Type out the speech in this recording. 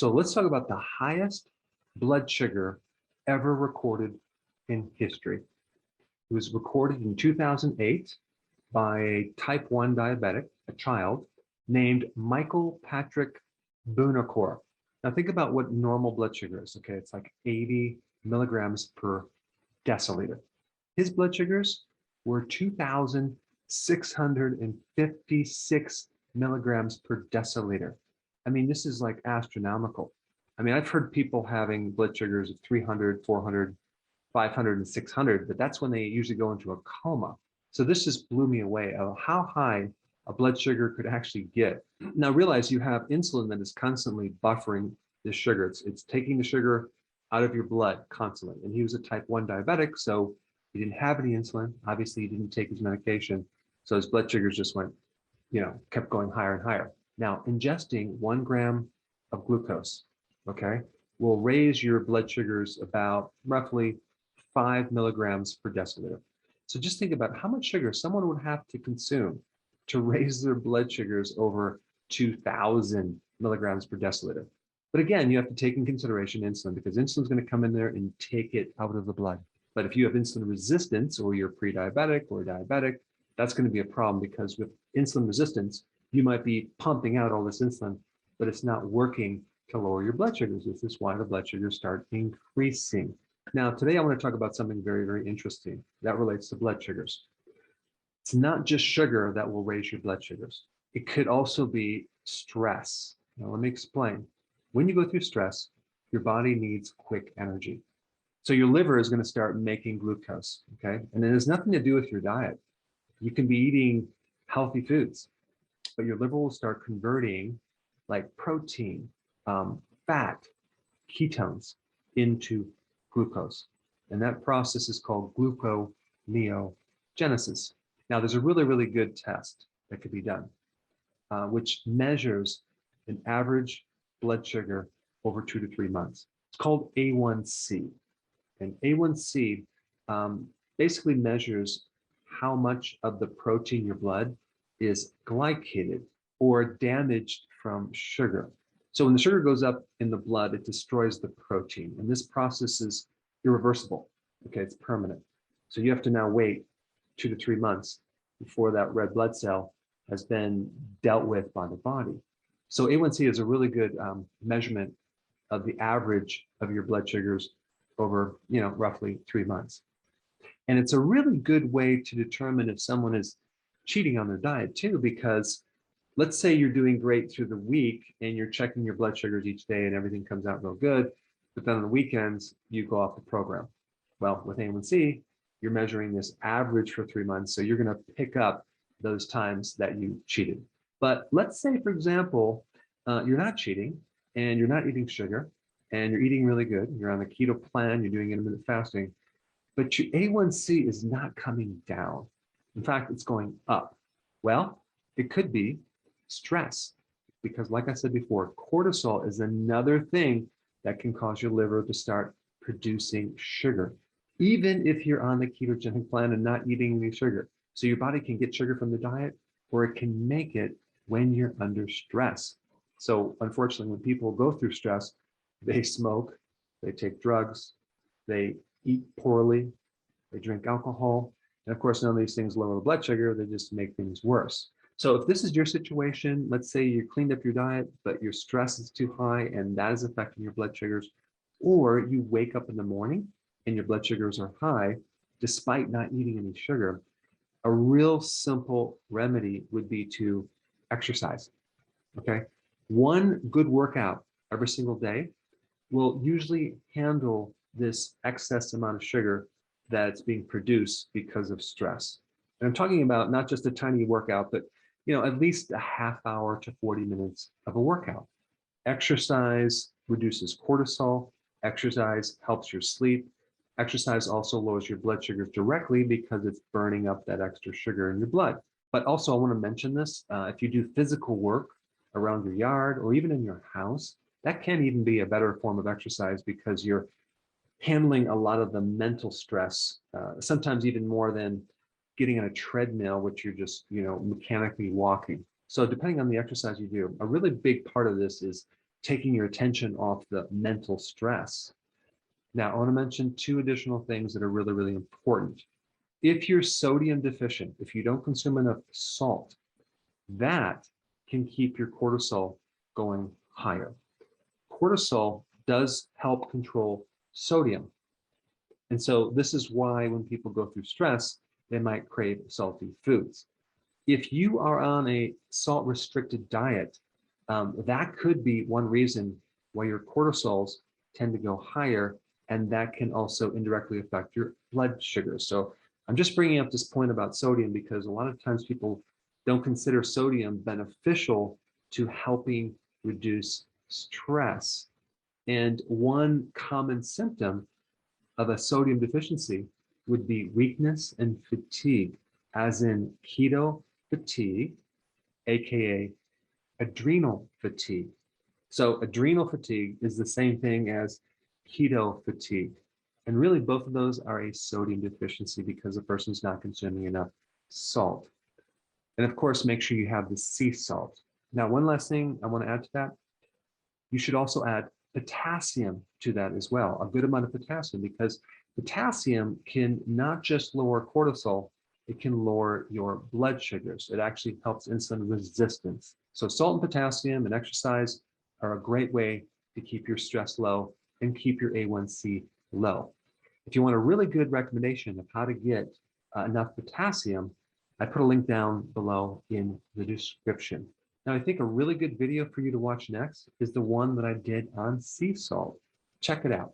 So let's talk about the highest blood sugar ever recorded in history. It was recorded in 2008 by a type 1 diabetic, a child, named Michael Patrick Buonocore. Now think about what normal blood sugar is, okay? It's like 80 milligrams per deciliter. His blood sugars were 2,656 milligrams per deciliter. I mean, this is like astronomical. I mean, I've heard people having blood sugars of 300, 400, 500, and 600, but that's when they usually go into a coma. So this just blew me away of how high a blood sugar could actually get. Now realize you have insulin that is constantly buffering this sugar. It's taking the sugar out of your blood constantly. And he was a type 1 diabetic, so he didn't have any insulin. Obviously, he didn't take his medication. So his blood sugars just went, kept going higher and higher. Now, ingesting 1 gram of glucose, okay, will raise your blood sugars about roughly 5 milligrams per deciliter. So just think about how much sugar someone would have to consume to raise their blood sugars over 2,000 milligrams per deciliter. But again, you have to take in consideration insulin, because insulin is going to come in there and take it out of the blood. But if you have insulin resistance, or you're pre-diabetic or diabetic, that's going to be a problem, because with insulin resistance, you might be pumping out all this insulin, but it's not working to lower your blood sugars. This is why the blood sugars start increasing. Now, today I want to talk about something very, very interesting that relates to blood sugars. It's not just sugar that will raise your blood sugars. It could also be stress. Now, let me explain. When you go through stress, your body needs quick energy. So your liver is going to start making glucose, okay? And it has nothing to do with your diet. You can be eating healthy foods, but your liver will start converting like protein, fat, ketones into glucose. And that process is called gluconeogenesis. Now, there's a really, really good test that could be done, which measures an average blood sugar over 2 to 3 months. It's called A1C. And A1C basically measures how much of the protein in your blood is glycated or damaged from sugar. So when the sugar goes up in the blood, it destroys the protein. And this process is irreversible. Okay, it's permanent. So you have to now wait 2 to 3 months before that red blood cell has been dealt with by the body. So A1C is a really good measurement of the average of your blood sugars over, roughly 3 months. And it's a really good way to determine if someone is cheating on their diet too, because let's say you're doing great through the week and you're checking your blood sugars each day and everything comes out real good, but then on the weekends, you go off the program. Well, with A1C, you're measuring this average for 3 months, so you're going to pick up those times that you cheated. But let's say, for example, you're not cheating and you're not eating sugar and you're eating really good. You're on the keto plan, you're doing intermittent fasting, but your A1C is not coming down. In fact, it's going up. Well, it could be stress, because like I said before, cortisol is another thing that can cause your liver to start producing sugar, even if you're on the ketogenic plan and not eating any sugar. So your body can get sugar from the diet, or it can make it when you're under stress. So unfortunately, when people go through stress, they smoke, they take drugs, they eat poorly, they drink alcohol. And of course, none of these things lower the blood sugar, they just make things worse. So if this is your situation, let's say you cleaned up your diet, but your stress is too high and that is affecting your blood sugars, or you wake up in the morning and your blood sugars are high, despite not eating any sugar, a real simple remedy would be to exercise, okay? One good workout every single day will usually handle this excess amount of sugar that's being produced because of stress. And I'm talking about not just a tiny workout, but at least a half hour to 40 minutes of a workout. Exercise reduces cortisol. Exercise helps your sleep. Exercise also lowers your blood sugars directly because it's burning up that extra sugar in your blood. But also, I want to mention this, if you do physical work around your yard or even in your house, that can even be a better form of exercise, because you're handling a lot of the mental stress, sometimes even more than getting on a treadmill, which you're just, mechanically walking. So depending on the exercise you do, a really big part of this is taking your attention off the mental stress. Now, I want to mention two additional things that are really, really important. If you're sodium deficient, if you don't consume enough salt, that can keep your cortisol going higher. Cortisol does help control sodium. And so this is why when people go through stress, they might crave salty foods. If you are on a salt restricted diet, that could be one reason why your cortisols tend to go higher, and that can also indirectly affect your blood sugar. So I'm just bringing up this point about sodium because a lot of times people don't consider sodium beneficial to helping reduce stress. And one common symptom of a sodium deficiency would be weakness and fatigue, as in keto fatigue, aka adrenal fatigue. So adrenal fatigue is the same thing as keto fatigue. And really both of those are a sodium deficiency because the person's not consuming enough salt. And of course, make sure you have the sea salt. Now, one last thing I want to add to that, you should also add potassium to that as well, a good amount of potassium, because potassium can not just lower cortisol, it can lower your blood sugars. It actually helps insulin resistance. So salt and potassium and exercise are a great way to keep your stress low and keep your A1C low. If you want a really good recommendation of how to get enough potassium, I put a link down below in the description. Now, I think a really good video for you to watch next is the one that I did on sea salt. Check it out.